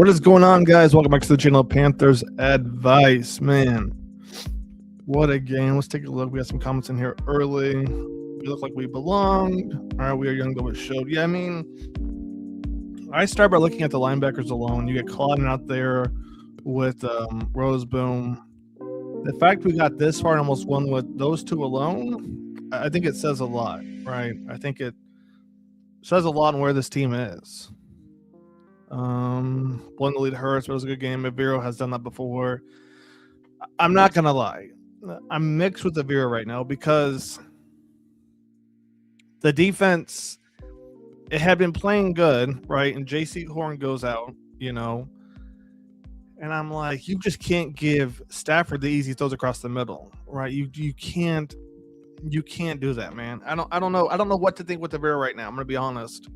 What is going on, guys? Welcome back to the channel. Panthers Advice. Man, what a game. Let's take a look. We got some comments in here early. We look like we belonged. All right, we are young, though it showed. Yeah, I mean, I start by looking at the linebackers alone. You get Claudin out there with Roseboom. The fact we got this far and almost won with those two alone, I think it says a lot, right? I think it says a lot on where this team is. One the lead hurts, but it was a good game. Aviro has done that before. I'm not gonna lie, I'm mixed with Aviro right now because the defense, it had been playing good, right? And JC Horn goes out, and I'm like, you just can't give Stafford the easy throws across the middle, right? You can't do that, man. I don't know what to think with Aviro right now. I'm gonna be honest.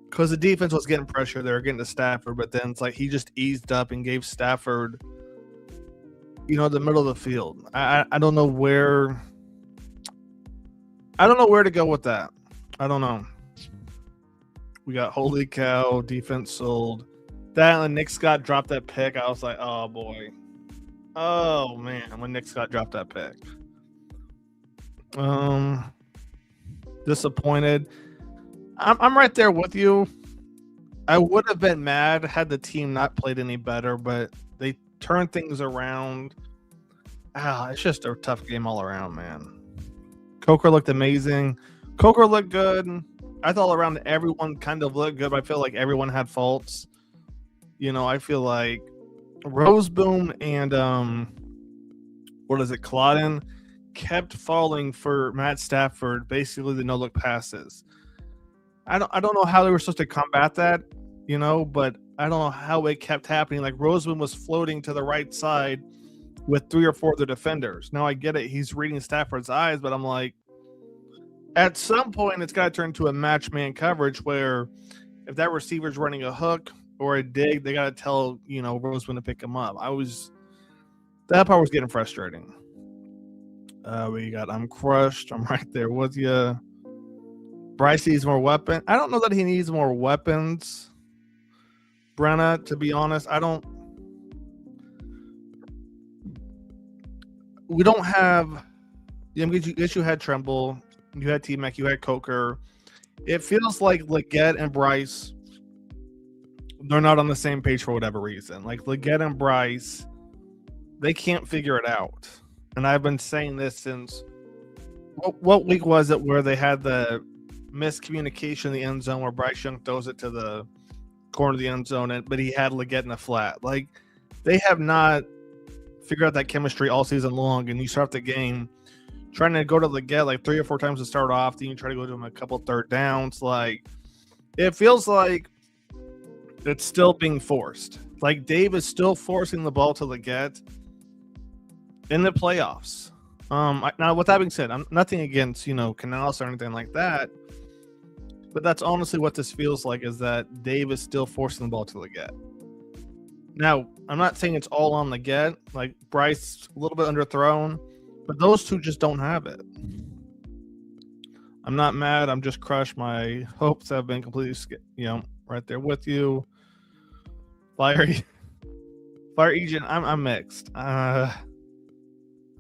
Because the defense was getting pressure, they were getting to Stafford, but then it's like he just eased up and gave Stafford, the middle of the field. I don't know where. I don't know where to go with that. I don't know. We got holy cow, defense sold. That and Nick Scott dropped that pick. I was like, oh boy, oh man, when Nick Scott dropped that pick. Disappointed. I'm right there with you. I would have been mad had the team not played any better, but they turned things around. It's just a tough game all around, man. Coker looked amazing. Coker looked good. I thought around everyone kind of looked good, but I feel like everyone had faults. I feel like Roseboom and Claudin kept falling for Matt Stafford, basically the no-look passes. I don't know how they were supposed to combat that, but I don't know how it kept happening. Like Roseman was floating to the right side with 3 or 4 of the defenders. Now I get it. He's reading Stafford's eyes, but I'm like, at some point it's got to turn to a match man coverage where if that receiver's running a hook or a dig, they got to tell, Roseman to pick him up. That part was getting frustrating. We got, I'm crushed. I'm right there with you. Bryce needs more weapons. I don't know that he needs more weapons, Brenna, to be honest. We don't have. Yes, you had Tremble, you had T-Mac, you had Coker. It feels like Leggett and Bryce, they're not on the same page for whatever reason. Like Leggett and Bryce, they can't figure it out. And I've been saying this since what week was it where they had the miscommunication in the end zone where Bryce Young throws it to the corner of the end zone, but he had Leggett in the flat. Like, they have not figured out that chemistry all season long, and you start the game trying to go to Leggett like 3 or 4 times to start off, then you try to go to him a couple third downs. Like, it feels like it's still being forced. Like, Dave is still forcing the ball to Leggett in the playoffs. Now, with that being said, I'm nothing against, Canales or anything like that. But that's honestly what this feels like, is that Dave is still forcing the ball to Leggett. Now, I'm not saying it's all on Leggett. Like, Bryce, a little bit underthrown. But those two just don't have it. I'm not mad. I'm just crushed. My hopes have been completely, right there with you. Fire Agent, I'm mixed. I'm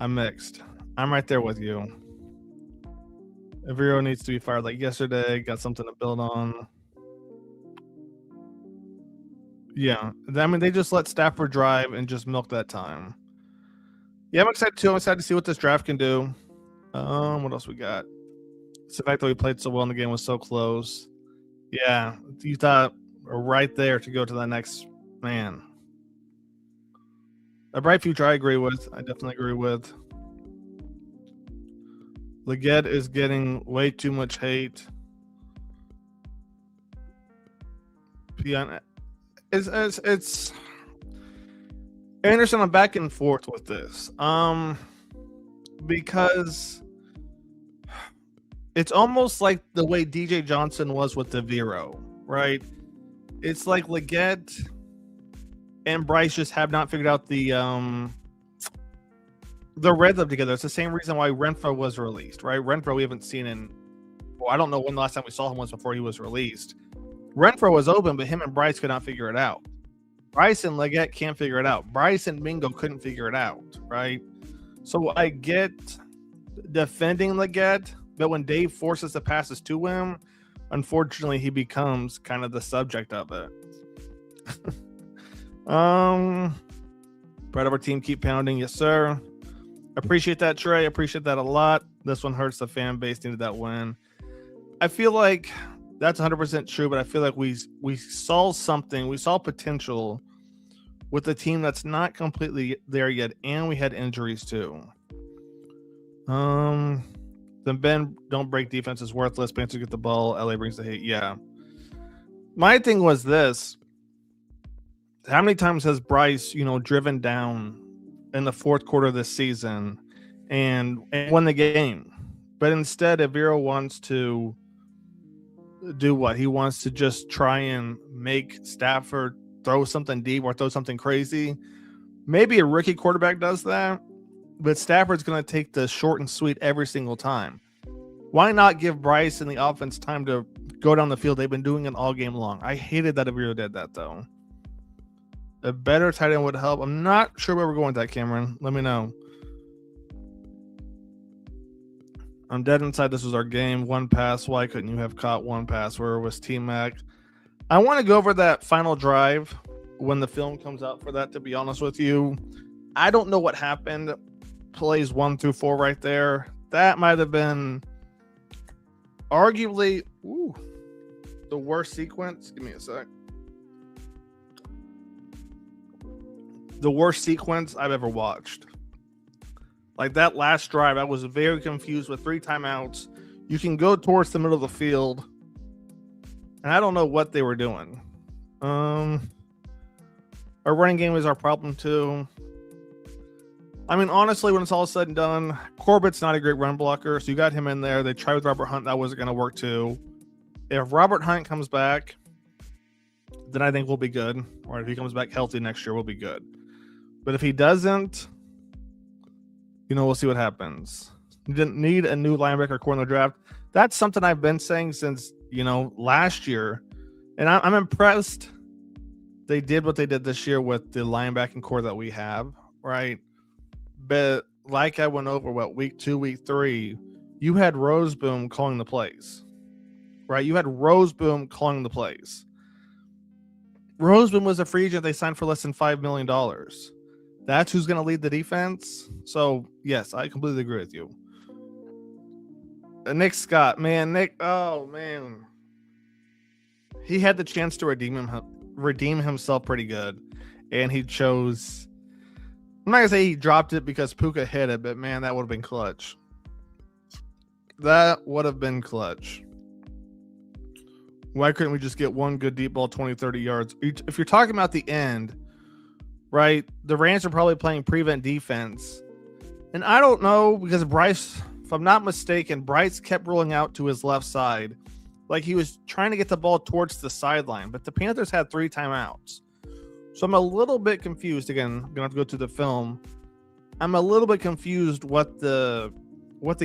mixed. I'm right there with you. Aviro needs to be fired like yesterday. Got something to build on. Yeah. I mean, they just let Stafford drive and just milk that time. Yeah, I'm excited too. I'm excited to see what this draft can do. What else we got? It's the fact that we played so well and the game was so close. Yeah. You thought we're right there to go to the next man. A bright future I agree with. I definitely agree with. Leggett is getting way too much hate. It's Anderson, I'm back and forth with this. Because it's almost like the way DJ Johnson was with the Vero, right? It's like Leggett and Bryce just have not figured out the rhythm together. It's the same reason why Renfro was released, right? Renfro we haven't seen in, well, I don't know when the last time we saw him was before he was released. Renfro was open, but him and Bryce could not figure it out. Bryce and Leggett can't figure it out. Bryce and Mingo couldn't figure it out, right? So I get defending Leggett, but when Dave forces the passes to him, unfortunately, he becomes kind of the subject of it. Proud of our team. Keep pounding. Yes, sir. Appreciate that, Trey. Appreciate that a lot. This one hurts the fan base. Needed that win. I feel like that's 100% true, but I feel like we saw something. We saw potential with a team that's not completely there yet, and we had injuries too. Then Ben, don't break defense is worthless. Panthers get the ball. LA brings the hate. Yeah. My thing was this. How many times has Bryce, driven down in the fourth quarter of this season and won the game? But instead, Avira wants to do what? He wants to just try and make Stafford throw something deep or throw something crazy. Maybe a rookie quarterback does that, but Stafford's going to take the short and sweet every single time. Why not give Bryce and the offense time to go down the field? They've been doing it all game long. I hated that Avira did that, though. A better tight end would help. I'm not sure where we're going with that, Cameron. Let me know. I'm dead inside. This was our game. One pass. Why couldn't you have caught one pass? Where was T-Mac? I want to go over that final drive when the film comes out for that, to be honest with you. I don't know what happened. Plays 1 through 4 right there. That might have been arguably the worst sequence. Give me a sec. The worst sequence I've ever watched. Like that last drive, I was very confused with 3 timeouts. You can go towards the middle of the field, and I don't know what they were doing. Our running game is our problem too. I mean, honestly, when it's all said and done, Corbett's not a great run blocker, so you got him in there. They tried with Robert Hunt. That wasn't going to work too. If Robert Hunt comes back, then I think we'll be good. Or if he comes back healthy next year, we'll be good. But if he doesn't, we'll see what happens. You didn't need a new linebacker core in the draft. That's something I've been saying since, last year. And I'm impressed they did what they did this year with the linebacking core that we have, right? But like I went over, week 2, week 3, you had Roseboom calling the plays, right? You had Roseboom calling the plays. Roseboom was a free agent they signed for less than $5 million. That's who's going to lead the defense. So, yes, I completely agree with you. Nick Scott, man, oh, man. He had the chance to redeem himself pretty good, and he chose... I'm not going to say he dropped it because Puka hit it, but, man, that would have been clutch. That would have been clutch. Why couldn't we just get one good deep ball, 20, 30 yards? If you're talking about the end... Right, the Rams are probably playing prevent defense, and I don't know because Bryce, if I'm not mistaken, Bryce kept rolling out to his left side, like he was trying to get the ball towards the sideline. But the Panthers had 3 timeouts, so I'm a little bit confused. Again, I'm gonna have to go to the film. I'm a little bit confused what the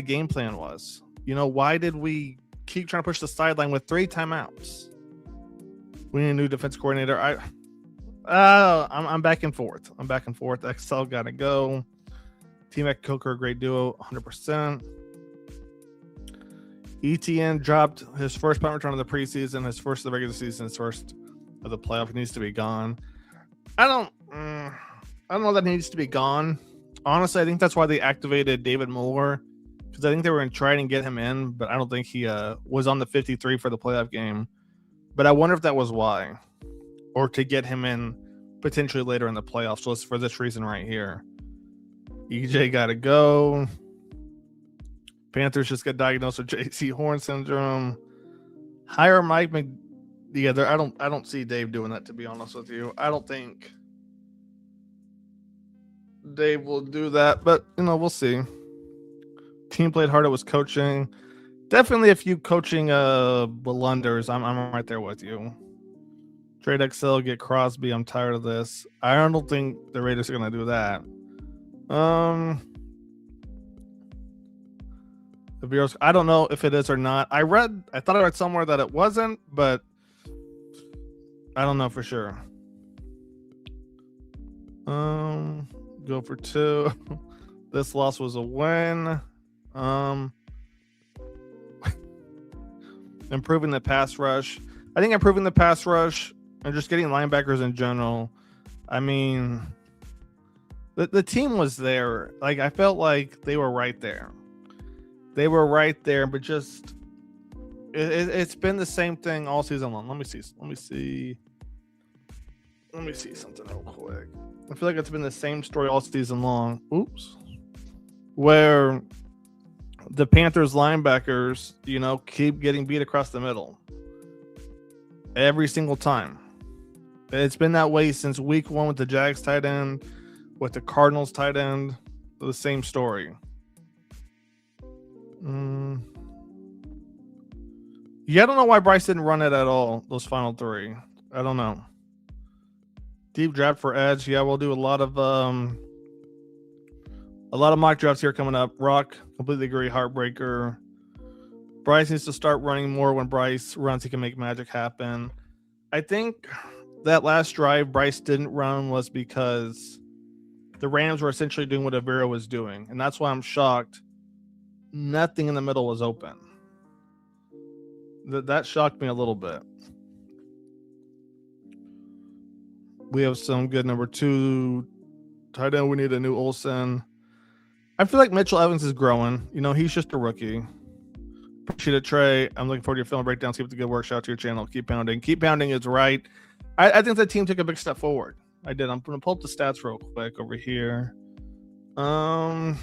game plan was. Why did we keep trying to push the sideline with 3 timeouts? We need a new defense coordinator. I'm back and forth. XL got to go. T-Mac Coker, great duo, 100%. ETN dropped his first punt return of the preseason, his first of the regular season, his first of the playoff. He needs to be gone. I don't know that he needs to be gone. Honestly, I think that's why they activated David Moore, because I think they were going to try and get him in, but I don't think he was on the 53 for the playoff game. But I wonder if that was why. Or to get him in potentially later in the playoffs. So it's for this reason right here. EJ got to go. Panthers just got diagnosed with JC Horn syndrome. Hire Mike Yeah, I don't see Dave doing that, to be honest with you. I don't think Dave will do that, but we'll see. Team played hard. It was coaching. Definitely a few coaching blunders. I'm right there with you. Trade XL, get Crosby. I'm tired of this. I don't think the Raiders are going to do that. I don't know if it is or not. I thought I read somewhere that it wasn't, but I don't know for sure. Go for 2. This loss was a win. Improving the pass rush. I think improving the pass rush and just getting linebackers in general. I mean, the team was there. Like, I felt like they were right there. They were right there, but just it's been the same thing all season long. Let me see something real quick. I feel like it's been the same story all season long. Oops. Where the Panthers linebackers, keep getting beat across the middle. Every single time. It's been that way since week 1 with the Jags tight end, with the Cardinals tight end. The same story. Yeah, I don't know why Bryce didn't run it at all, those final 3. I don't know. Deep draft for edge. Yeah, we'll do a lot of mock drafts here coming up. Rock, completely agree. Heartbreaker. Bryce needs to start running more. When Bryce runs, he can make magic happen. I think that last drive Bryce didn't run was because the Rams were essentially doing what Avira was doing. And that's why I'm shocked nothing in the middle was open. That shocked me a little bit. We have some good number 2 tight end. We need a new Olsen. I feel like Mitchell Evans is growing. He's just a rookie. Appreciate it, Trey. I'm looking forward to your film breakdowns. Keep up the good work. Shout out to your channel. Keep pounding. Keep pounding is right. I think the team took a big step forward. I did. I'm going to pull up the stats real quick over here. Let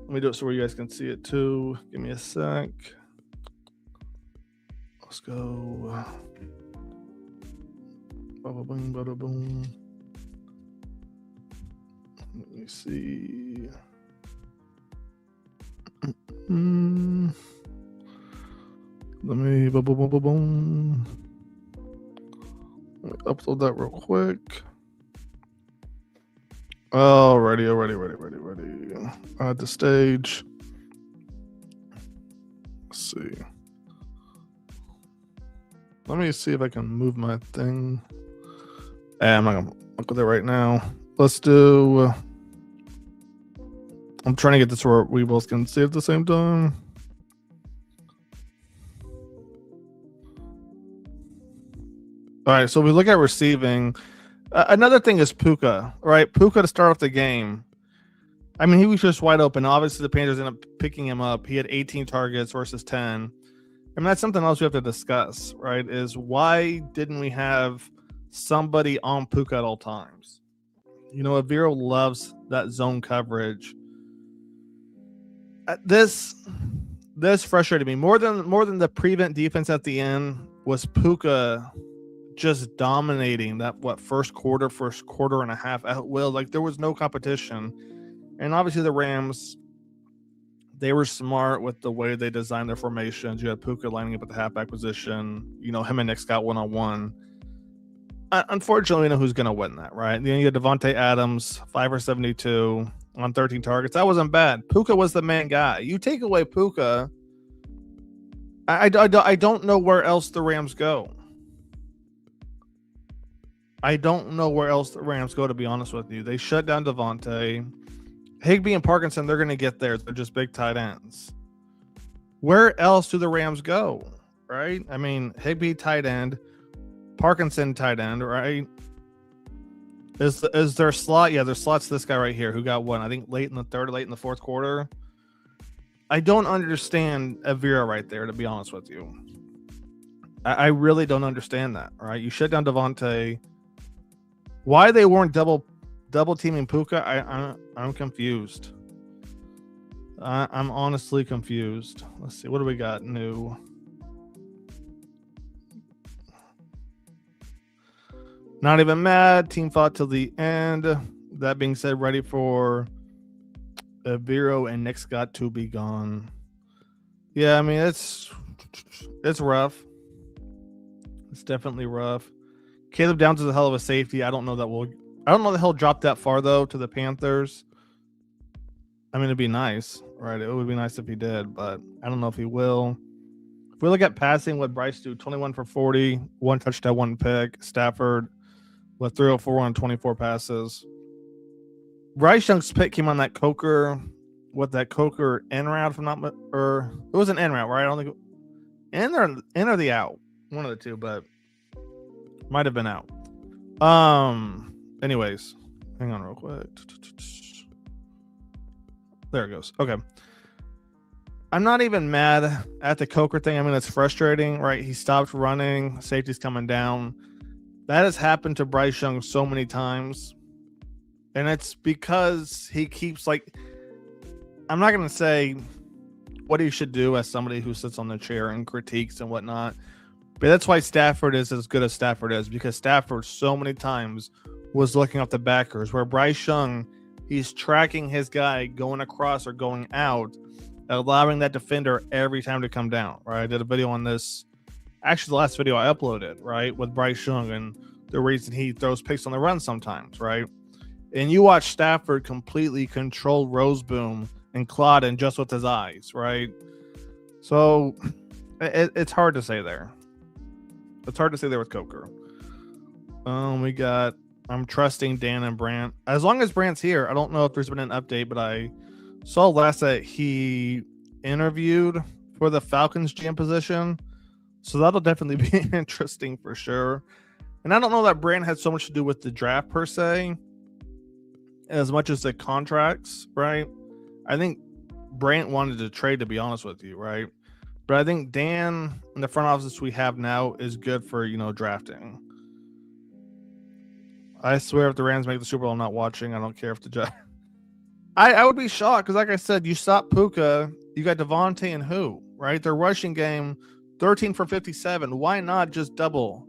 me do it so where you guys can see it too. Give me a sec. Let's go. Bada boom, bada boom. Let me see. Let me boom, boom, boom, boom, boom. Let me upload that real quick. Ready. Add the stage. Let's see. Let me see if I can move my thing. I'm not gonna look at it right now. Let's do. I'm trying to get this where we both can see it at the same time. All right, so we look at receiving. Another thing is Puka, right? Puka to start off the game. I mean, he was just wide open. Obviously, the Panthers ended up picking him up. He had 18 targets versus 10. I mean, that's something else we have to discuss, right? Is why didn't we have somebody on Puka at all times? Aviro loves that zone coverage. This frustrated me more than the prevent defense at the end. Was Puka just dominating that first quarter and a half at will? Like, there was no competition. And obviously the Rams, they were smart with the way they designed their formations. You had Puka lining up at the halfback position. Him and Nick Scott one-on-one. Unfortunately, we know who's going to win that, right? Then you had Devontae Adams, 5 for 72 on 13 targets. That wasn't bad. Puka was the main guy. You take away Puka, I don't know where else the Rams go. I don't know where else the Rams go, to be honest with you. They shut down Devontae. Higbee and Parkinson, they're going to get there. They're just big tight ends. Where else do the Rams go, right? I mean, Higbee tight end, Parkinson tight end, right? Is their slot? Yeah, their slot's this guy right here who got one, I think, late in the third, late in the fourth quarter. I don't understand Avira right there, to be honest with you. I really don't understand that, right? You shut down Devontae. Why they weren't double teaming Puka, I'm confused. I'm honestly confused. Let's see, what do we got new? Not even mad. Team fought till the end. That being said, ready for Vero and Nick Scott to be gone. Yeah, I mean, it's rough. It's definitely rough. Caleb Downs is a hell of a safety. I don't know that he'll drop that far though to the Panthers. I mean, it'd be nice, right? It would be nice if he did, but I don't know if he will. If we look at passing, what Bryce do? 21 for 40, 1 touchdown, 1 pick. Stafford with 304 on 24 passes. Bryce Young's pick came on that Coker in route, if I'm not, or it was an in route, right? I don't think in or the out, one of the two, but might have been out. Anyways, hang on real quick. There it goes. Okay. I'm not even mad at the Coker thing. I mean, it's frustrating, right? He stopped running. Safety's coming down. That has happened to Bryce Young so many times. And it's because he keeps, like, I'm not going to say what he should do as somebody who sits on the chair and critiques and whatnot. But that's why Stafford is as good as Stafford is, because Stafford so many times was looking up the backers, where Bryce Young, he's tracking his guy going across or going out, allowing that defender every time to come down, right? I did a video on this, actually the last video I uploaded, right, with Bryce Young and the reason he throws picks on the run sometimes, right? And you watch Stafford completely control Roseboom and Claudin just with his eyes, right? So it's hard to say there. It's hard to say there with Coker. I'm trusting Dan and Brant. As long as Brant's here, I don't know if there's been an update, but I saw last that he interviewed for the Falcons GM position. So that'll definitely be interesting for sure. And I don't know that Brant had so much to do with the draft per se, as much as the contracts, right? I think Brant wanted to trade, to be honest with you, right? But I think Dan in the front office we have now is good for, drafting. I swear if the Rams make the Super Bowl, I'm not watching. I don't care if the I would be shocked because, like I said, you stop Puka, you got Devontae and who, right? Their rushing game, 13 for 57. Why not just double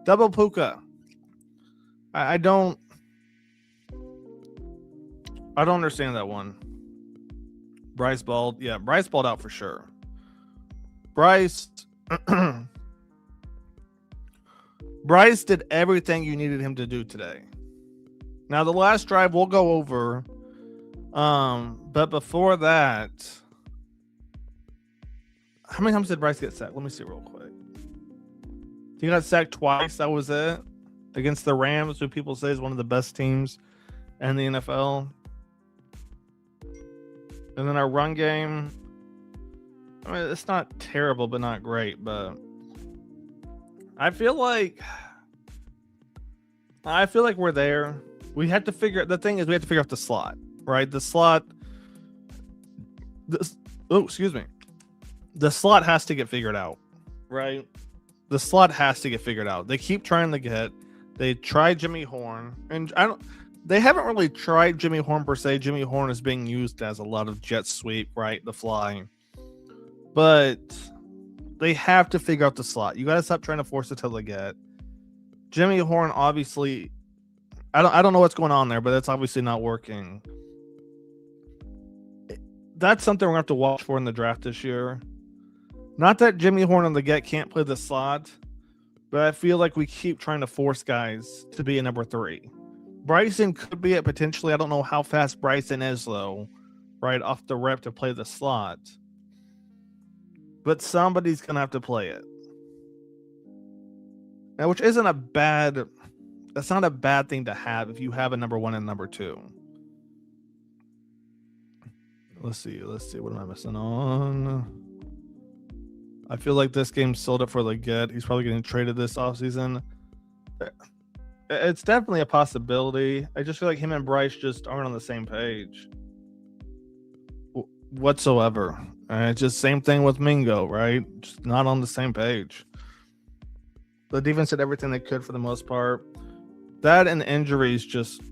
Puka? I don't understand that one. Bryce balled out for sure. Bryce did everything you needed him to do today. Now the last drive we'll go over, but before that, how many times did Bryce get sacked? Let me see real quick. He got sacked twice. That was it against the Rams, who people say is one of the best teams in the NFL. And then our run game, I mean, it's not terrible, but not great. But I feel like we're there. We have to figure. The thing is, we have to figure out the slot, right? The slot. The slot has to get figured out, right? The slot has to get figured out. They keep trying to get. They tried Jimmy Horn, and they haven't really tried Jimmy Horn per se. Jimmy Horn is being used as a lot of jet sweep, right? The flying. But they have to figure out the slot. You got to stop trying to force it till they get. Jimmy Horn, obviously, I don't know what's going on there, but that's obviously not working. That's something we're going to have to watch for in the draft this year. Not that Jimmy Horn on the get can't play the slot, but I feel like we keep trying to force guys to be a number 3. Bryson could be it potentially. I don't know how fast Bryson is, though, right off the rep to play the slot. But somebody's going to have to play it. Now, which isn't a bad... That's not a bad thing to have if you have a number 1 and number 2. Let's see. What am I missing on? I feel like this game's sold up for the get. He's probably getting traded this offseason. It's definitely a possibility. I just feel like him and Bryce just aren't on the same page whatsoever. It's just same thing with Mingo, right? Just not on the same page. The defense did everything they could for the most part. That and injuries just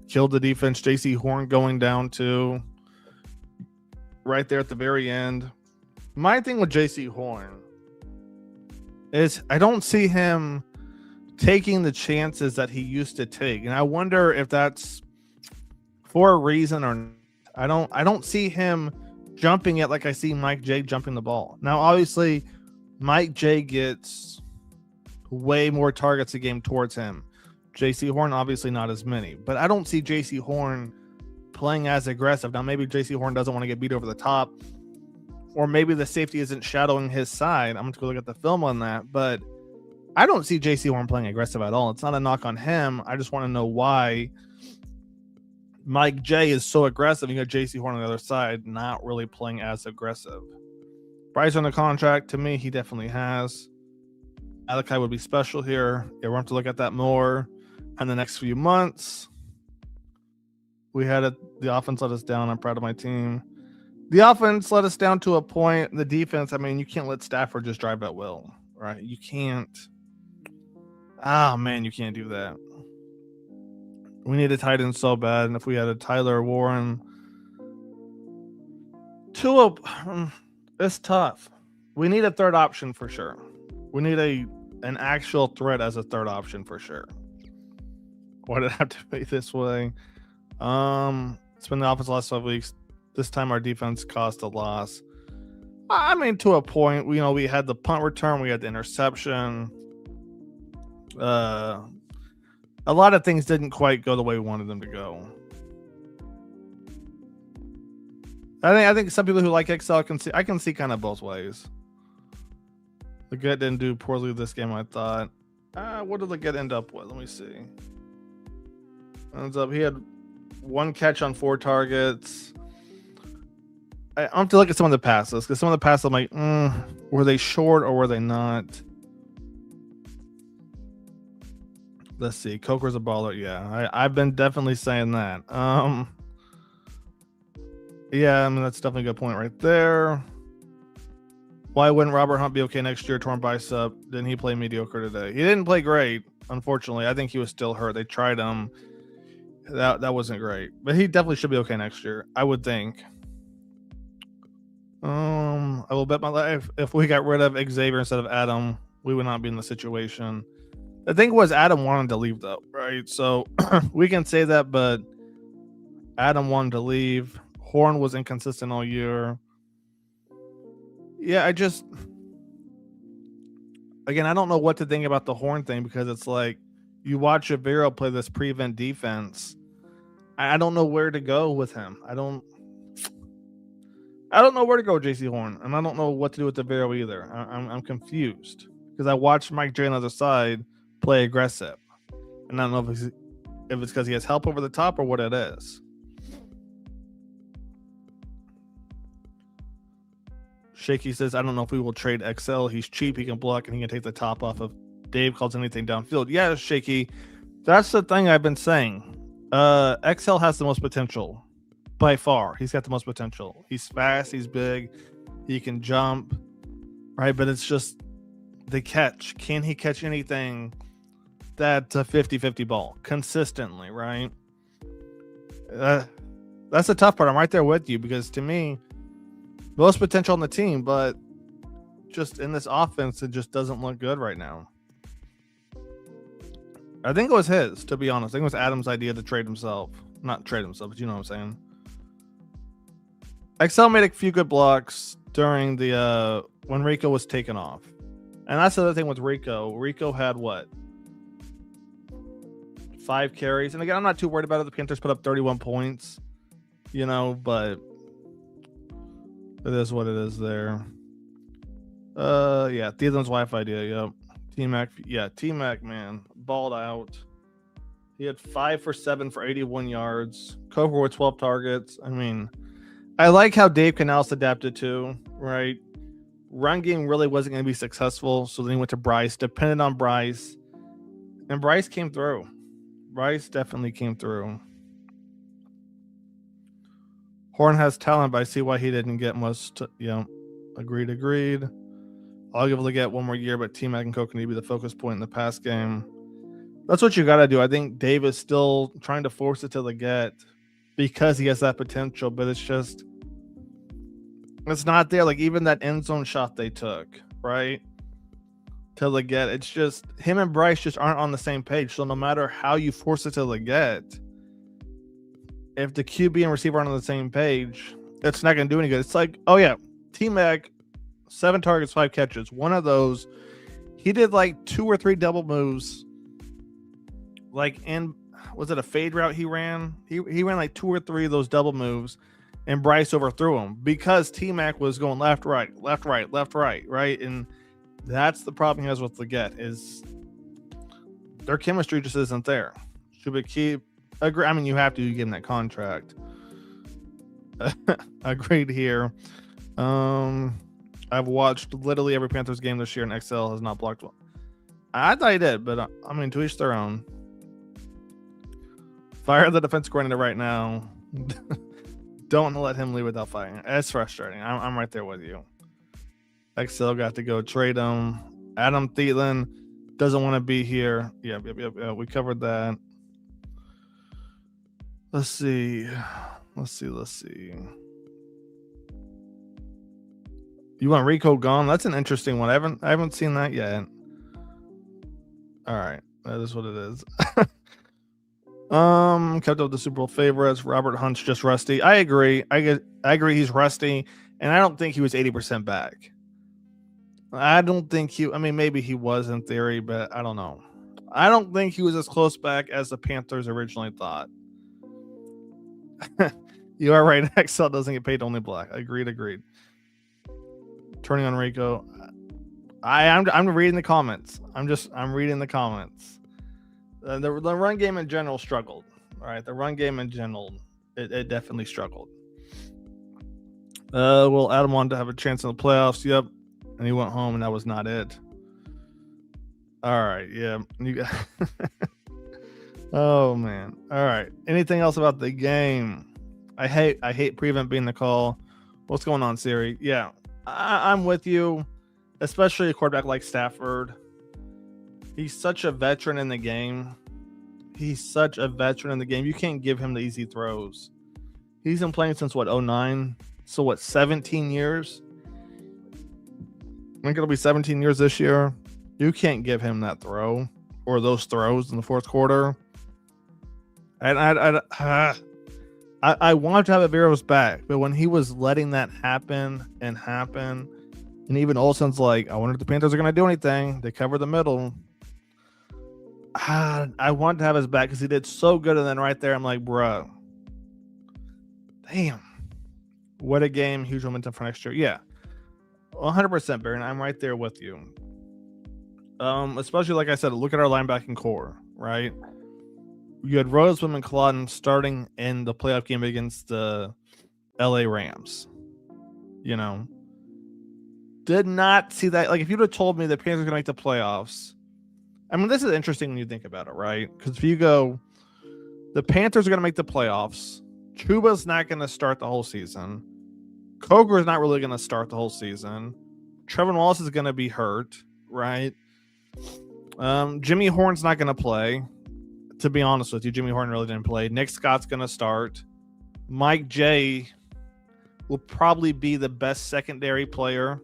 killed the defense. JC Horn going down too, right there at the very end. My thing with JC Horn is I don't see him taking the chances that he used to take, and I wonder if that's for a reason or I don't see him jumping it like I see Mike J jumping the ball. Now, obviously, Mike J gets way more targets a game towards him. JC Horn, obviously not as many, but I don't see JC Horn playing as aggressive. Now, maybe JC Horn doesn't want to get beat over the top, or maybe the safety isn't shadowing his side. I'm going to go look at the film on that, but I don't see JC Horn playing aggressive at all. It's not a knock on him. I just want to know why Mike J is so aggressive. You got JC Horn on the other side, not really playing as aggressive. Bryce on the contract, to me, he definitely has. Alakai would be special here. Yeah, we'll have to look at that more in the next few months. We had the offense let us down. I'm proud of my team. The offense let us down to a point. The defense, I mean, you can't let Stafford just drive at will, right? You can't. Oh, man, you can't do that. We need a tight end so bad. And if we had a Tyler Warren, Tua, it's tough. We need a third option for sure. We need an actual threat as a third option for sure. Why did it have to be this way? It's been the offense the last 5 weeks. This time our defense cost a loss. I mean, to a point, we had the punt return, we had the interception. A lot of things didn't quite go the way we wanted them to go. I think some people who like Excel I can see kind of both ways. The Get didn't do poorly this game, I thought. What did the Get end up with? Let me see. Ends up he had 1 catch on 4 targets. I have to look at some of the passes because some of the passes I'm like, were they short or were they not? Let's see. Coker's a baller. Yeah, I've been definitely saying that. Yeah, I mean that's definitely a good point right there. Why wouldn't Robert Hunt be okay next year? Torn bicep. Didn't he play mediocre today? He didn't play great, unfortunately. I think he was still hurt. They tried him. That wasn't great, but he definitely should be okay next year, I would think. I will bet my life if we got rid of Xavier instead of Adam, we would not be in the situation. The thing was Adam wanted to leave though, right? So we can say that, but Adam wanted to leave. Horn was inconsistent all year. Yeah, again, I don't know what to think about the Horn thing because it's like you watch Javiro play this prevent defense. I don't know where to go with him. I don't know where to go with JC Horn, and I don't know what to do with Javiro either. I'm confused because I watched Mike J on the other side play aggressive, and I don't know if it's because he has help over the top or what it is. Shaky says, I don't know if we will trade XL. He's cheap. He can block and he can take the top off of Dave calls anything downfield. Yeah, Shaky. That's the thing I've been saying. XL has the most potential by far. He's got the most potential. He's fast. He's big. He can jump. Right. But it's just the catch. Can he catch anything that's a 50-50 ball consistently? Right. That's the tough part. I'm right there with you because to me, most potential on the team, but just in this offense, it just doesn't look good right now. I think it was his, to be honest. I think it was Adam's idea to trade himself. Not trade himself, but you know what I'm saying. XL made a few good blocks during the when Rico was taken off. And that's the other thing with Rico. Rico had what? 5 carries. And again, I'm not too worried about it. The Panthers put up 31 points. But it is what it is there. Yeah, Thielen's wife idea. Yep. T-Mac. Yeah, T-Mac, man. Balled out. He had 5 for 7 for 81 yards. Coker with 12 targets. I mean, I like how Dave Canales adapted to, right? Run game really wasn't going to be successful, so then he went to Bryce, depended on Bryce. And Bryce came through. Bryce definitely came through. Horn has talent, but I see why he didn't get much. Agreed. I'll give Leggett one more year, but T-Mac and Coke need to be the focus point in the pass game. That's what you got to do. I think Dave is still trying to force it to Leggett because he has that potential, but it's not there. Like even that end zone shot they took, right? To Leggett, it's just him and Bryce just aren't on the same page. So no matter how you force it to Leggett, if the QB and receiver aren't on the same page, it's not going to do any good. It's like, oh yeah, T-Mac, 7 targets, 5 catches. One of those, he did like 2 or 3 double moves. Like was it a fade route he ran? He ran like 2 or 3 of those double moves, and Bryce overthrew him because T-Mac was going left, right, right? And That's the problem he has with Leggett is their chemistry just isn't there. Should we keep? Agree. I mean, you have to give him that contract. Agreed here. I've watched literally every Panthers game this year, and XL has not blocked one. I thought he did, but I mean, to each their own. Fire the defense coordinator right now. Don't let him leave without firing. It's frustrating. I'm right there with you. XL got to go trade him. Adam Thielen doesn't want to be here. Yep. We covered that. Let's see. You want Rico gone? That's an interesting one. I haven't seen that yet. All right, that is what it is. Kept up with the Super Bowl favorites. Robert Hunt's just rusty. I agree. I agree. He's rusty, and I don't think he was 80% back. I don't think he. I mean, maybe he was in theory, but I don't know. I don't think he was as close back as the Panthers originally thought. You are right. XL doesn't get paid to only black. Agreed. Turning on Rico. I'm reading the comments. I'm reading the comments. The run game in general struggled. All right, the run game in general, it definitely struggled. Well, Adam wanted to have a chance in the playoffs. Yep, and he went home, and that was not it. All right, yeah, you got. Oh man. All right. Anything else about the game? I hate prevent being the call. What's going on, Siri? Yeah, I'm with you. Especially a quarterback like Stafford. He's such a veteran in the game. You can't give him the easy throws. He's been playing since, 2009? So, 17 years? I think it'll be 17 years this year. You can't give him that throw or those throws in the fourth quarter. And I wanted to have Avero's back, but when he was letting that happen, and even Olsen's like, I wonder if the Panthers are going to do anything. They cover the middle. I wanted to have his back because he did so good. And then right there, I'm like, bro, damn. What a game. Huge momentum for next year. Yeah. 100%, Baron. I'm right there with you. Especially, like I said, look at our linebacking core, right? You had Roseman and Culloden starting in the playoff game against the LA Rams. Did not see that. Like, if you'd have told me the Panthers are going to make the playoffs, I mean, this is interesting when you think about it, right? Because if you go, the Panthers are going to make the playoffs. Chuba's not going to start the whole season. Coker is not really going to start the whole season. Trevor Wallace is going to be hurt, right? Jimmy Horn's not going to play. To be honest with you, Jimmy Horn really didn't play. Nick Scott's going to start. Mike J will probably be the best secondary player,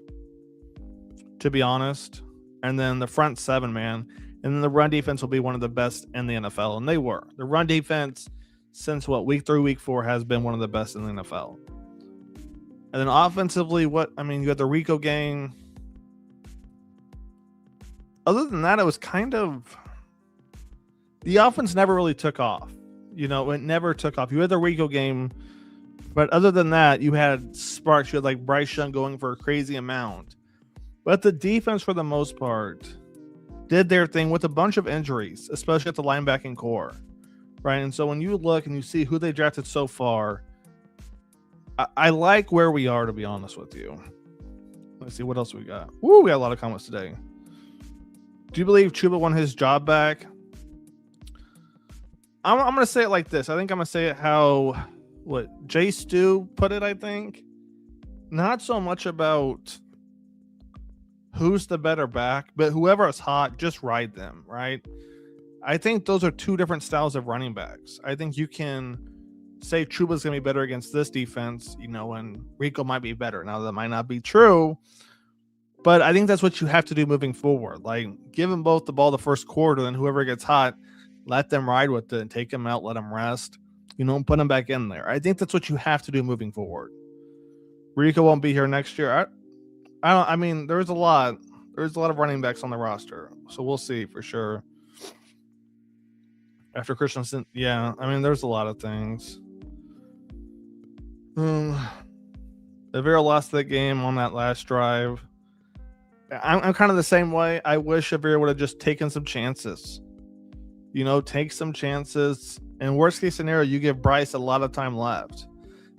to be honest. And then the front seven, man. And then the run defense will be one of the best in the NFL. And they were. The run defense, since week 3, week 4, has been one of the best in the NFL. And then offensively, you had the Rico game. Other than that, it was kind of... The offense never really took off. It never took off. You had the Rico game, but other than that, you had sparks. You had Bryce Young going for a crazy amount. But the defense, for the most part, did their thing with a bunch of injuries, especially at the linebacking core, right? And so when you look and you see who they drafted so far, I like where we are, to be honest with you. Let's see what else we got. Woo, we got a lot of comments today. Do you believe Chuba won his job back? I'm going to say it like this. I think I'm going to say it how Jay Stu put it, I think. Not so much about who's the better back, but whoever is hot, just ride them, right? I think those are two different styles of running backs. I think you can say Chuba's going to be better against this defense, and Rico might be better. Now, that might not be true, but I think that's what you have to do moving forward. Give them both the ball the first quarter, then whoever gets hot, let them ride with it and take them out, let them rest, put them back in there. I think that's what you have to do moving forward. Rico won't be here next year. There's a lot of running backs on the roster, so we'll see for sure. After Christensen, yeah, there's a lot of things. Avera lost that game on that last drive. I'm kind of the same way. I wish Avira would have just taken some chances. Take some chances. And worst case scenario, you give Bryce a lot of time left.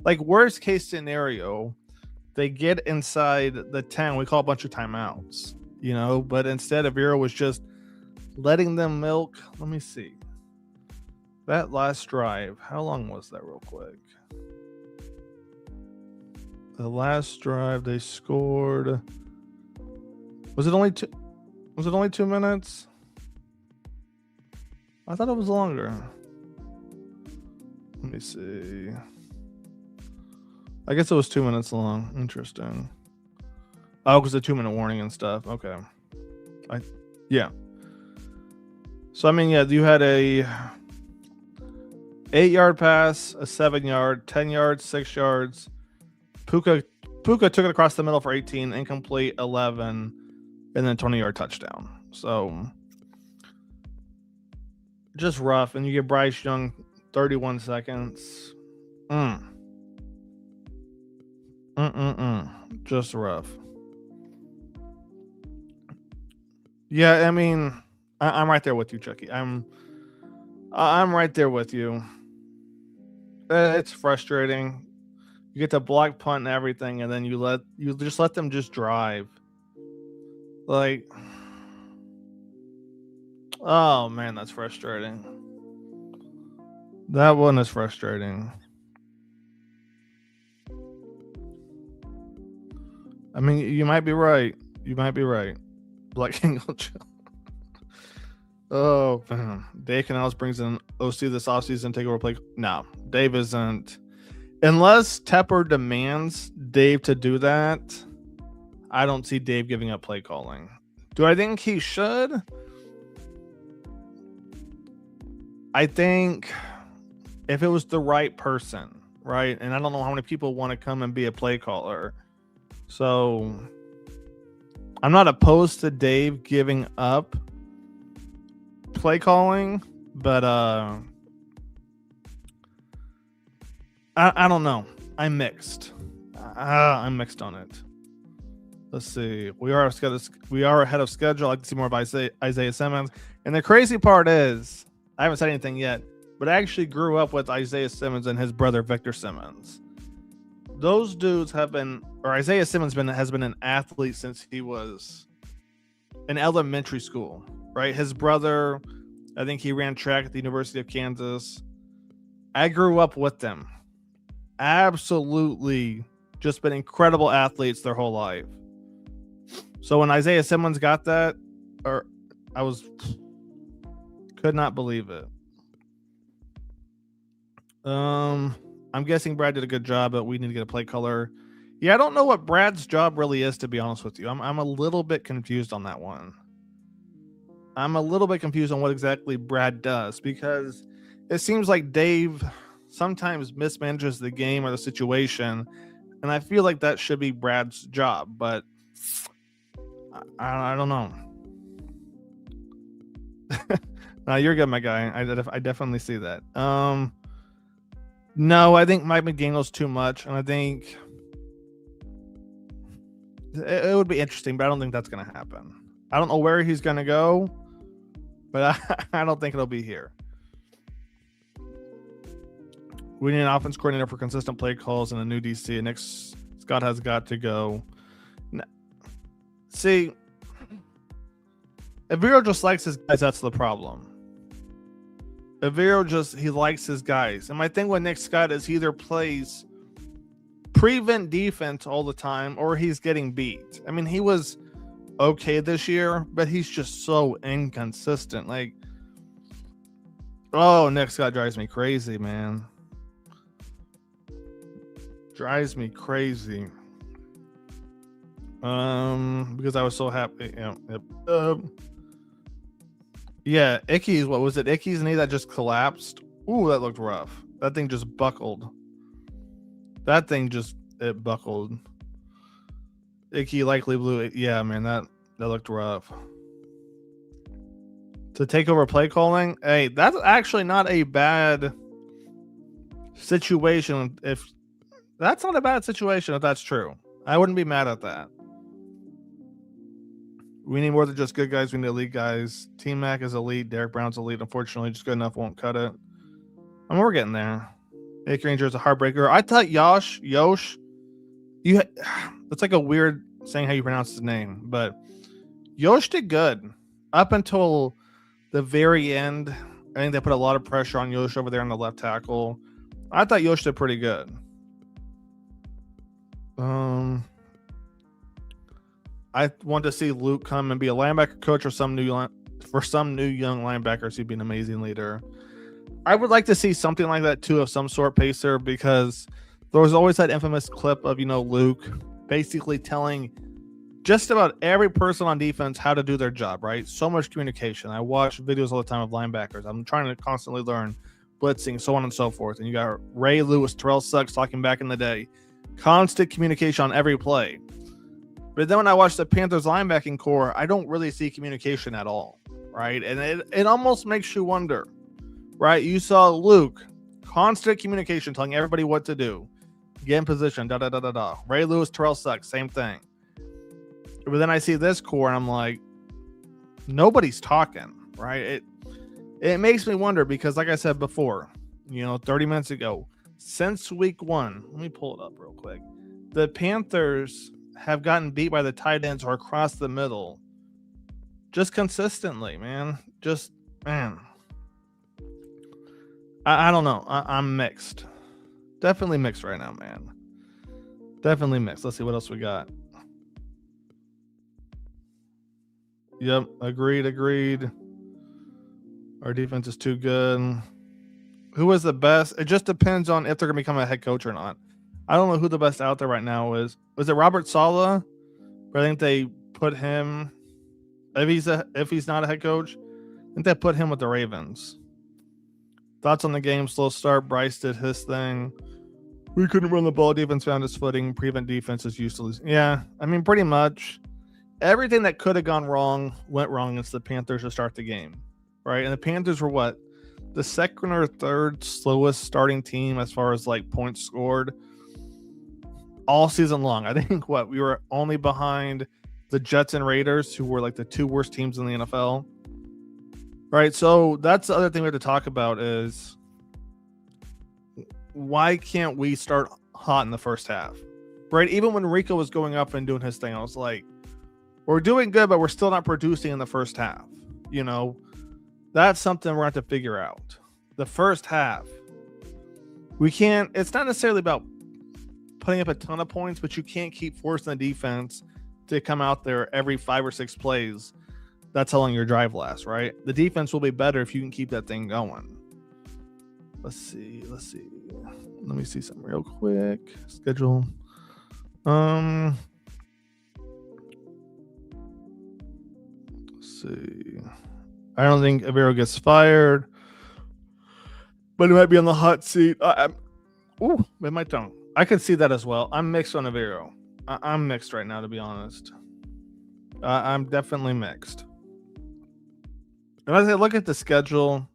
Like worst case scenario, they get inside the 10. We call a bunch of timeouts, but instead Avira was just letting them milk. Let me see. That last drive, how long was that real quick? The last drive they scored. Was it only 2 minutes? I thought it was longer. Let me see. I guess it was 2 minutes long. Interesting. Oh, because the 2-minute warning and stuff. Okay. Yeah. So you had a 8-yard pass, a 7-yard, 10 yards, 6 yards. Puka took it across the middle for 18, incomplete 11, and then 20-yard touchdown. So just rough. And you get Bryce Young 31 seconds. Just rough. Yeah, I'm right there with you, Chucky. I'm right there with you. It's frustrating. You get to block punt and everything, and then you just let them just drive. Like, oh man, that's frustrating. That one is frustrating. You might be right. Black Angle. Oh, man. Dave Canales brings in OC this offseason, take over play. No, Dave isn't. Unless Tepper demands Dave to do that, I don't see Dave giving up play calling. Do I think he should? I think if it was the right person, right? And I don't know how many people want to come and be a play caller. So I'm not opposed to Dave giving up play calling, but I don't know. I'm mixed. I'm mixed on it. Let's see. We are ahead of schedule. I'd like to see more of Isaiah Simmons. And the crazy part is, I haven't said anything yet, but I actually grew up with Isaiah Simmons and his brother Victor Simmons. Those dudes Isaiah Simmons has been an athlete since he was in elementary school, right? His brother, I think he ran track at the University of Kansas. I grew up with them. Absolutely just been incredible athletes their whole life. So when Isaiah Simmons got that, could not believe it. I'm guessing Brad did a good job, but we need to get a play caller. Yeah, I don't know what Brad's job really is, to be honest with you. I'm a little bit confused on that one. I'm a little bit confused on what exactly Brad does, because it seems like Dave sometimes mismanages the game or the situation, and I feel like that should be Brad's job, but I don't know. No, you're good, my guy. I definitely see that. No, I think Mike McDaniel's too much, and I think it would be interesting, but I don't think that's going to happen. I don't know where he's going to go, but I don't think it'll be here. We need an offense coordinator for consistent play calls and a new DC. Nick Scott has got to go. See, if Vero just likes his guys, that's the problem. If Vero he likes his guys. And my thing with Nick Scott is he either plays prevent defense all the time or he's getting beat. He was okay this year, but he's just so inconsistent. Like, oh, Nick Scott drives me crazy, man. Drives me crazy. Because I was so happy. Yeah, Icky's, what was it? Icky's knee that just collapsed. Ooh, that looked rough. That thing just buckled. It buckled. Icky likely blew it. Yeah, man, that looked rough. To take over play calling, hey, that's actually not a bad situation. If that's true, I wouldn't be mad at that. We need more than just good guys. We need elite guys. T Mac is elite. Derek Brown's elite. Unfortunately, just good enough won't cut it. I mean, we're getting there. Nick Ranger is a heartbreaker. I thought Yosh, that's like a weird saying how you pronounce his name, but Yosh did good up until the very end. I think they put a lot of pressure on Yosh over there on the left tackle. I thought Yosh did pretty good. I want to see Luke come and be a linebacker coach for some new young linebackers. He'd be an amazing leader. I would like to see something like that too, of some sort, Pacer, because there was always that infamous clip of, Luke basically telling just about every person on defense how to do their job, right? So much communication. I watch videos all the time of linebackers. I'm trying to constantly learn blitzing, so on and so forth. And you got Ray Lewis, Terrell Suggs talking back in the day. Constant communication on every play. But then when I watch the Panthers linebacking core, I don't really see communication at all, right? And it almost makes you wonder, right? You saw Luke, constant communication, telling everybody what to do. Get in position, da-da-da-da-da. Ray Lewis, Terrell Suggs, same thing. But then I see this core, and I'm like, nobody's talking, right? It makes me wonder because, like I said before, 30 minutes ago, since week 1, let me pull it up real quick. The Panthers have gotten beat by the tight ends or across the middle just consistently, man. I don't know. I'm mixed. Definitely mixed right now, man. Definitely mixed. Let's see what else we got. Yep, agreed. Our defense is too good. Who is the best? It just depends on if they're going to become a head coach or not. I don't know who the best out there right now is. Was it Robert Saleh? But I think they put him, if he's not a head coach, I think they put him with the Ravens. Thoughts on the game? Slow start. Bryce did his thing. We couldn't run the ball. Defense found its footing. Prevent defense is useless. Yeah, I mean, pretty much everything that could have gone wrong went wrong against the Panthers to start the game, right? And the Panthers were what? The second or third slowest starting team as far as like points scored all season long. I think we were only behind the Jets and Raiders, who were like the 2 worst teams in the NFL. Right. So that's the other thing we have to talk about is why can't we start hot in the first half? Right. Even when Rico was going up and doing his thing, I was like, we're doing good, but we're still not producing in the first half. That's something we're going to have to figure out. The first half, we can't, it's not necessarily about putting up a ton of points, but you can't keep forcing the defense to come out there every 5 or 6 plays. That's how long your drive lasts, right? The defense will be better if you can keep that thing going. Let's see. Let me see something real quick. Schedule. Let's see. I don't think Avero gets fired, but he might be on the hot seat. With my tongue. I could see that as well. I'm mixed on Avero. I'm mixed right now, to be honest. I'm definitely mixed. And as I look at the schedule,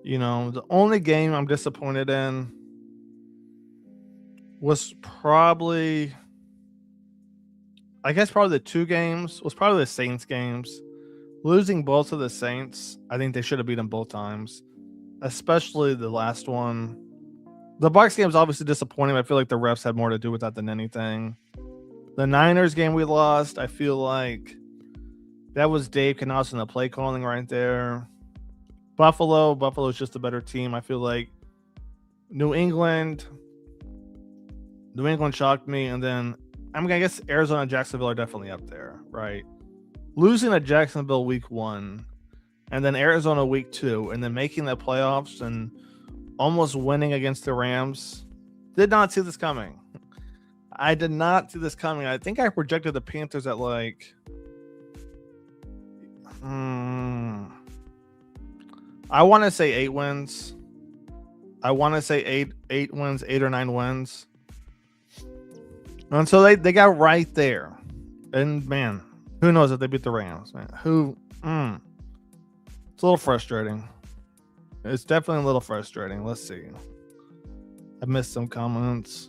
the only game I'm disappointed in was probably the 2 games was probably the Saints games. Losing both of the Saints, I think they should have beat them both times, especially the last one. The Bucs game is obviously disappointing. I feel like the refs had more to do with that than anything. The Niners game we lost, I feel like that was Dave Canales and the play calling right there. Buffalo's just a better team. I feel like New England shocked me, and then I guess Arizona and Jacksonville are definitely up there, right? Losing to Jacksonville week 1, and then Arizona week 2, and then making the playoffs and almost winning against the Rams. Did not see this coming. I did not see this coming. I think I projected the Panthers at like I want to say 8 wins. I want to say 8 wins, 8 or 9 wins. And so they got right there. And man, who knows if they beat the Rams, man? It's a little frustrating. It's definitely a little frustrating. Let's see. I missed some comments.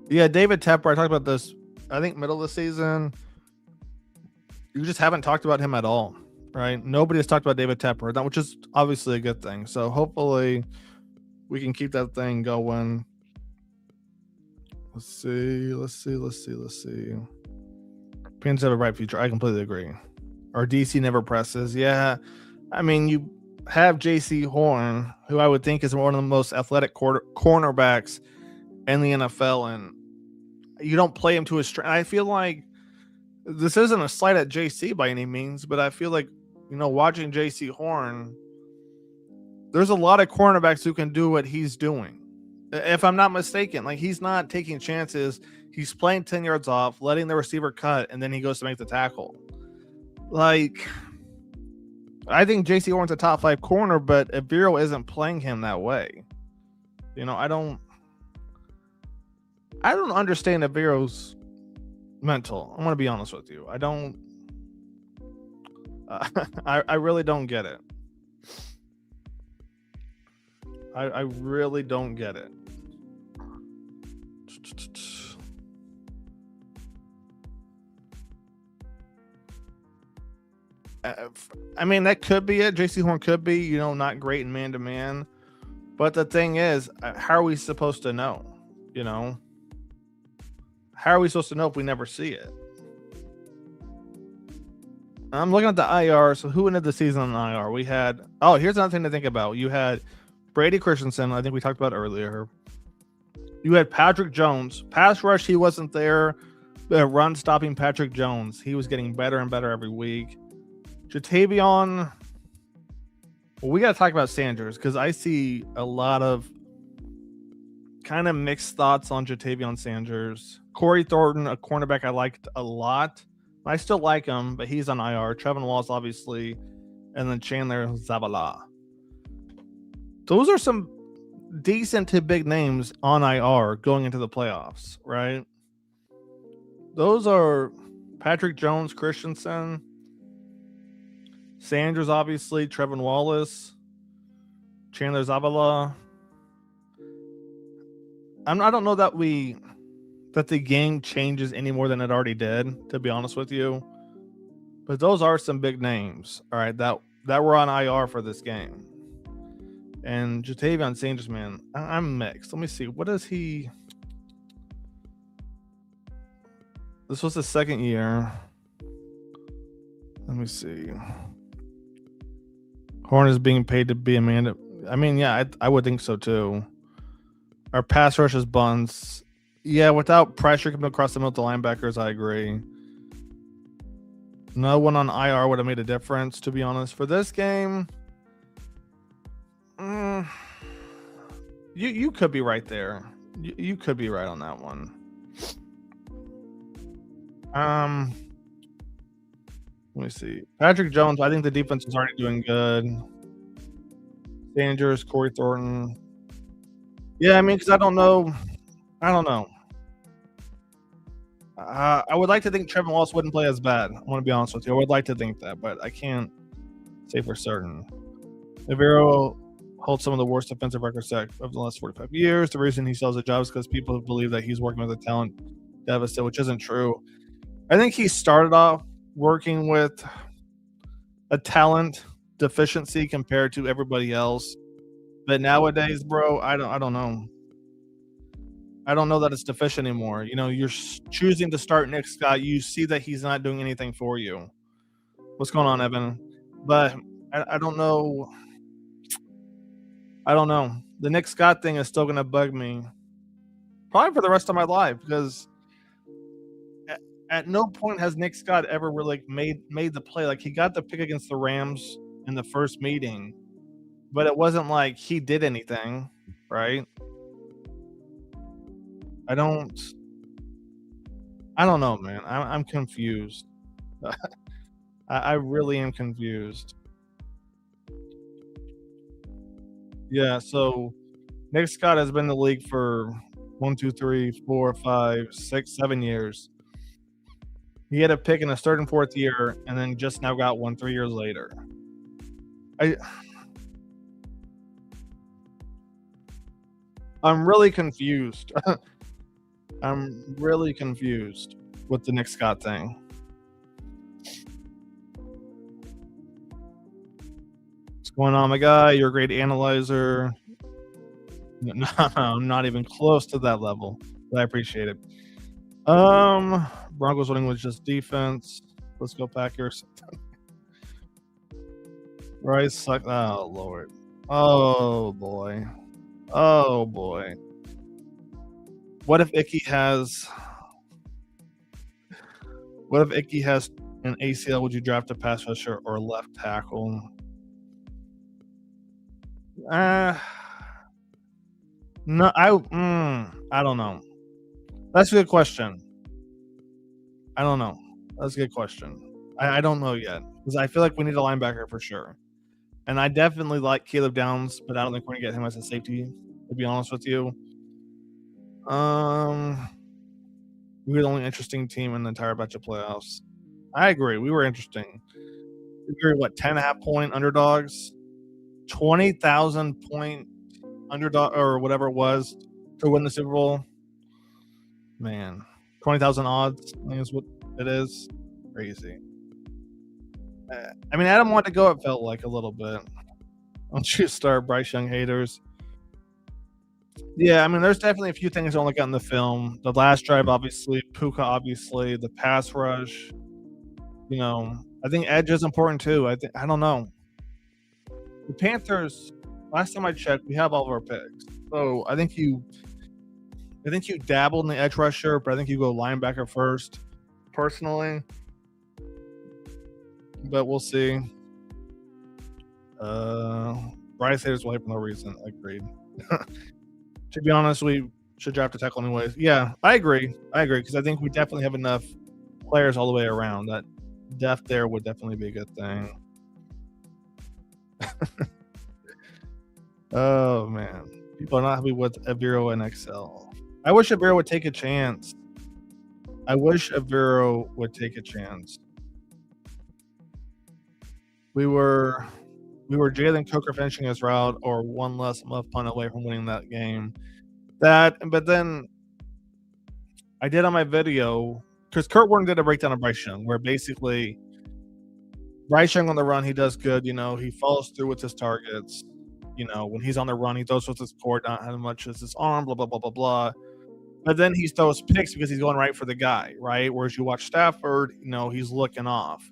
Yeah, David Tepper, I talked about this, I think, middle of the season. You just haven't talked about him at all, right? Nobody has talked about David Tepper, which is obviously a good thing. So hopefully we can keep that thing going. Let's see. Panthers have a bright future. I completely agree. Or DC never presses. Yeah. I mean, you have JC Horn, who I would think is one of the most athletic cornerbacks in the NFL, and you don't play him to his strength. I feel like this isn't a slight at JC by any means, but I feel like, watching JC Horn, there's a lot of cornerbacks who can do what he's doing. If I'm not mistaken, like, he's not taking chances. He's playing 10 yards off, letting the receiver cut, and then he goes to make the tackle. Like, I think JC Horn's a top 5 corner, but Evero isn't playing him that way. I don't understand Evero's mental. I'm going to be honest with you. I don't. I really don't get it. I really don't get it. I mean, that could be it. JC Horn could be, not great in man-to-man. But the thing is, how are we supposed to know? How are we supposed to know if we never see it? I'm looking at the IR. So who ended the season on IR? We had... Oh, here's another thing to think about. You had Brady Christensen, I think we talked about earlier. You had Patrick Jones. Pass rush, he wasn't there. Run stopping Patrick Jones. He was getting better and better every week. Jatavion... Well, we got to talk about Sanders, because I see a lot of kind of mixed thoughts on Jatavion Sanders. Corey Thornton, a cornerback I liked a lot. I still like him, but he's on IR. Trevin Walls, obviously, and then Chandler Zavala. Those are some decent to big names on IR going into the playoffs, right? Those are Patrick Jones, Christensen, Sanders, obviously, Trevin Wallace, Chandler Zavala. I don't know that the game changes any more than it already did, to be honest with you. But those are some big names, all right, that were on IR for this game. And Jatavion Sanders, man, I'm mixed. Let me see. What is he? This was his second year. Let me see. Horn is being paid to be a man. I mean, yeah, I would think so too. Our pass rush is bunts. Yeah, without pressure coming across the middle of the linebackers, I agree. No one on IR would have made a difference, to be honest. For this game, you could be right there. You could be right on that one. Let me see. Patrick Jones, I think the defense is already doing good. Sanders, Corey Thornton. Yeah, I mean, because I don't know. I would like to think Trevin Wallace wouldn't play as bad. I want to be honest with you. I would like to think that, but I can't say for certain. Evero holds some of the worst defensive records of the last 45 years. The reason he sells a job is because people believe that he's working with a talent deficit, which isn't true. I think he started off working with a talent deficiency compared to everybody else. But nowadays, bro, I don't know. I don't know that it's deficient anymore. You're choosing to start Nick Scott. You see that he's not doing anything for you. What's going on, Evan? But I don't know. I don't know. The Nick Scott thing is still going to bug me. Probably for the rest of my life, because at no point has Nick Scott ever really made the play. Like, he got the pick against the Rams in the first meeting, but it wasn't like he did anything, right? I don't know, man. I'm confused. I really am confused. Yeah, so Nick Scott has been in the league for 1, 2, 3, 4, 5, 6, 7 years. He had a pick in his third and fourth year, and then just now got one 3 years later. I'm really confused. I'm really confused with the Nick Scott thing. going on, my guy? You're a great analyzer. No, I'm not even close to that level, but I appreciate it. Broncos winning was just defense. Let's go Packers. Rice suck. Oh Lord. Oh boy. Oh boy. What if Icky has? What if Icky has an ACL? Would you draft a pass rusher or left tackle? No, I don't know. That's a good question. I don't know. That's a good question. I don't know yet because I feel like we need a linebacker for sure, and I definitely like Caleb Downs, but I don't think we're gonna get him as a safety. To be honest with you, we were the only interesting team in the entire batch of playoffs. I agree. We were interesting. We were what 10.5-point underdogs, 20,000 point underdog or whatever it was to win the Super Bowl. Man, 20,000 odds. I think is what it is. Crazy. I mean, Adam wanted to go. It felt like a little bit. Don't you start Bryce Young haters? Yeah, I mean, there's definitely a few things I only got in the film. The last drive, obviously. Puka, obviously. The pass rush. You know, I think edge is important too. I don't know. The Panthers. Last time I checked, we have all of our picks. So I think you dabbled in the edge rusher, but I think you go linebacker first, personally. But we'll see. Bryce haters will hate for no reason. Agreed. To be honest, we should draft a tackle anyways. Yeah, I agree because I think we definitely have enough players all the way around. That depth there would definitely be a good thing. Oh man, people are not happy with Aviro and Excel. I wish Aviro would take a chance. We were Jalen Coker finishing his route or one less muff punt away from winning that game. But then I did on my video because Kurt Warner did a breakdown of Bryce Young, where basically Bryce Young on the run, he does good. You know, he follows through with his targets. You know, when he's on the run, he throws with his core, not as much as his arm, blah, blah, blah, blah, blah. But then he throws picks because he's going right for the guy, right? Whereas you watch Stafford, you know, he's looking off.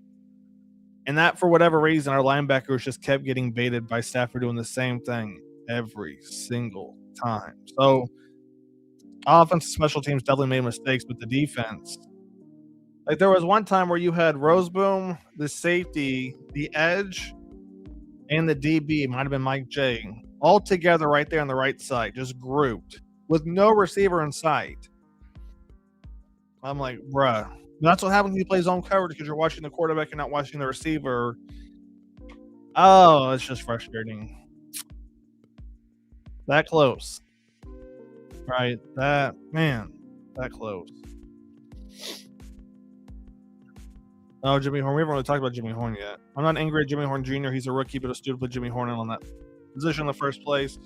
And that, for whatever reason, our linebackers just kept getting baited by Stafford doing the same thing every single time. So offense and special teams definitely made mistakes, but the defense, like there was one time where you had Roseboom, the safety, the edge, and the DB, might have been Mike J, all together right there on the right side, just grouped with no receiver in sight. I'm like, bruh. That's what happens when you play zone coverage because you're watching the quarterback and not watching the receiver. Oh, it's just frustrating. That close. Right? That close. Oh, Jimmy Horn. We haven't really talked about Jimmy Horn yet. I'm not angry at Jimmy Horn Jr. He's a rookie, but it's stupid to put Jimmy Horn in on that position in the first place.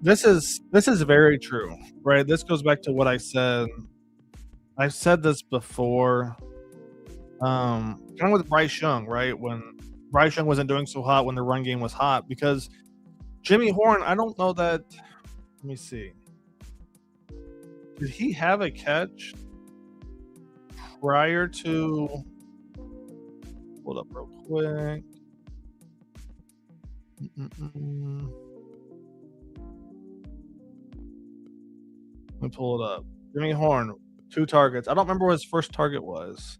This is very true, right? This goes back to what I said. I've said this before. Kind of with Bryce Young, right? When Bryce Young wasn't doing so hot when the run game was hot, because Jimmy Horn, I don't know that. Let me see. Did he have a catch prior to? Hold up real quick. Let me pull it up. Jimmy Horn, 2 targets. I don't remember what his first target was.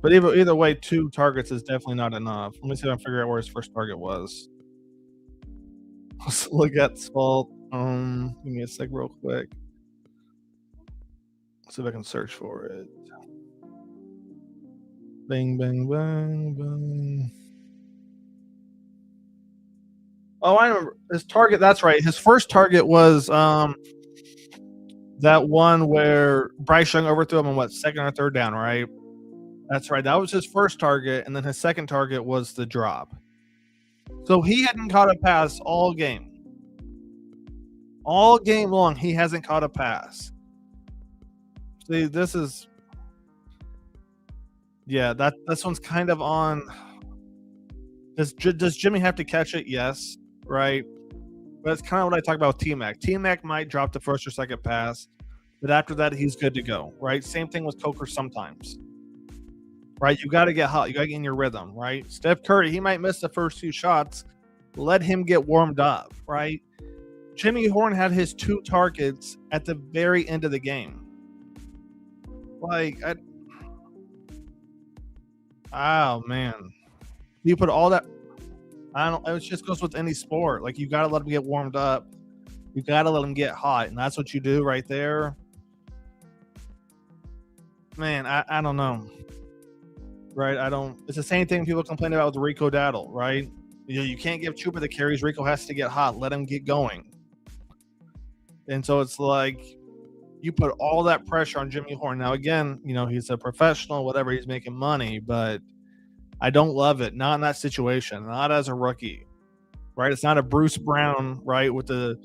But either way, 2 targets is definitely not enough. Let me see if I can figure out where his first target was. Let's look at Spalt. Give me a sec real quick. See if I can search for it. Bang, bang, bang, bang. Oh, I remember his target. That's right. His first target was that one where Bryce Young overthrew him on what, second or third down, right? That's right. That was his first target, and then his second target was the drop. So he hadn't caught a pass all game. All game long, he hasn't caught a pass. See, this is, yeah, this one's kind of on. Does Jimmy have to catch it? Yes, right. But it's kind of what I talk about with T-Mac. T-Mac might drop the first or second pass, but after that, he's good to go, right? Same thing with Coker sometimes, right? You got to get hot. You got to get in your rhythm, right? Steph Curry, he might miss the first 2 shots. Let him get warmed up, right? Jimmy Horn had his 2 targets at the very end of the game. Like, oh, man. You put all that. I don't. It just goes with any sport. Like, you got to let them get warmed up. You got to let them get hot, and that's what you do right there. Man, I don't know. Right? I don't. It's the same thing people complain about with Rico Daddle, right? You can't give Chupa the carries. Rico has to get hot. Let him get going. And so it's like you put all that pressure on Jimmy Horn. Now, again, he's a professional, whatever, he's making money, but I don't love it. Not in that situation. Not as a rookie, right? It's not a Bruce Brown, right, with the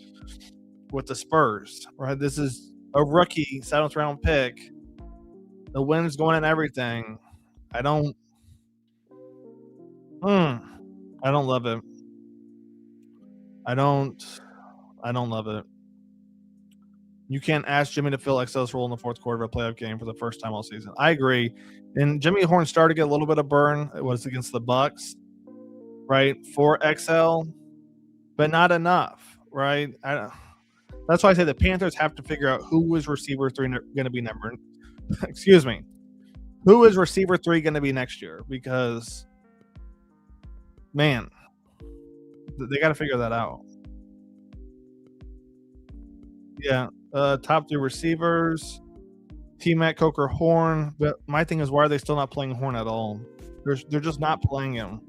Spurs, right? This is a rookie 7th round pick. The wind's going and everything. I don't love it. I don't love it. You can't ask Jimmy to fill Excel's role in the fourth quarter of a playoff game for the first time all season. I agree. And Jimmy Horn started to get a little bit of burn. It was against the Bucks, right, for XL, but not enough, right? That's why I say the Panthers have to figure out who is receiver 3 going to be number. Excuse me. Who is receiver 3 going to be next year? Because, man, they got to figure that out. Yeah. Top 3 receivers, T-Mac, Coker, Horn. But my thing is, why are they still not playing Horn at all? They're just not playing him.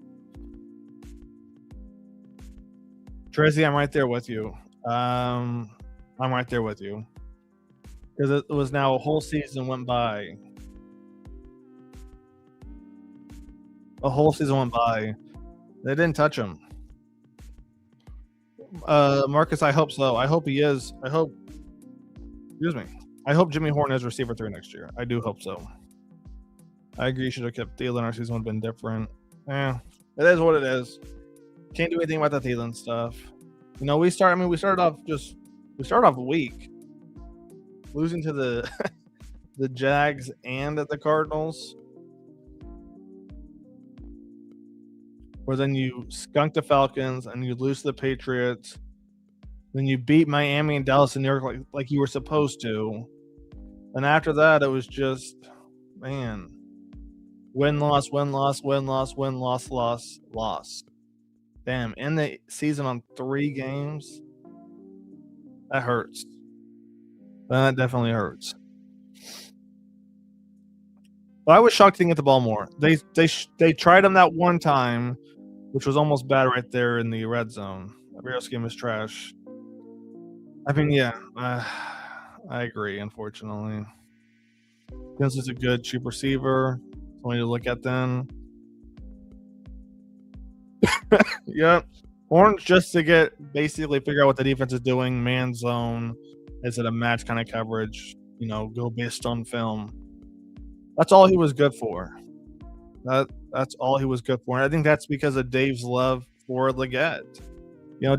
Tracy, I'm right there with you. I'm right there with you. Because it was now a whole season went by. A whole season went by. They didn't touch him. Marcus, I hope so. I hope he is. Excuse me. I hope Jimmy Horn is receiver 3 next year. I do hope so. I agree. You should have kept Thielen. Our season would have been different. It is what it is. Can't do anything about the Thielen stuff. We started off weak, losing to the the Jags and the Cardinals. Where then you skunk the Falcons and you lose to the Patriots. Then you beat Miami and Dallas and New York like you were supposed to. And after that, it was just, man, win, loss, win, loss, win, loss, win, loss, loss, loss. Damn, in the season on 3 games, that hurts. That definitely hurts. But I was shocked they didn't get the ball more. They tried them that one time, which was almost bad right there in the red zone. Every game is trash. I mean, yeah, I agree, unfortunately. This is a good, cheap receiver. So we need to look at them. Yep. Horns just to basically figure out what the defense is doing, man zone. Is it a match kind of coverage? Go based on film. That's all he was good for. That's all he was good for. And I think that's because of Dave's love for Leggett.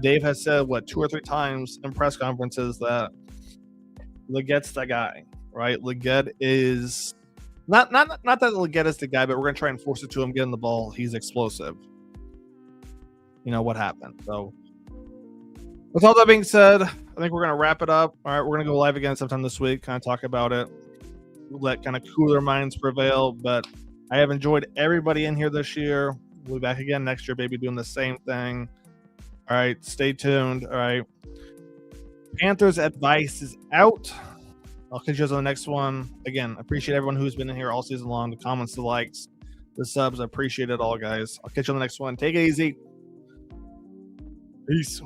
Dave has said 2 or 3 times in press conferences that Leggett's the guy, right? Leggett is not that Leggett is the guy, but we're gonna try and force it to him getting the ball. He's explosive. What happened. So with all that being said, I think we're gonna wrap it up. All right, we're gonna go live again sometime this week, kind of talk about it. Let kind of cooler minds prevail, but I have enjoyed everybody in here this year. We'll be back again next year, baby, doing the same thing. All right, stay tuned. All right, Panthers advice is out. I'll catch you guys on the next one. Again, appreciate everyone who's been in here all season long. The comments, the likes, the subs. I appreciate it all, guys. I'll catch you on the next one. Take it easy. Peace.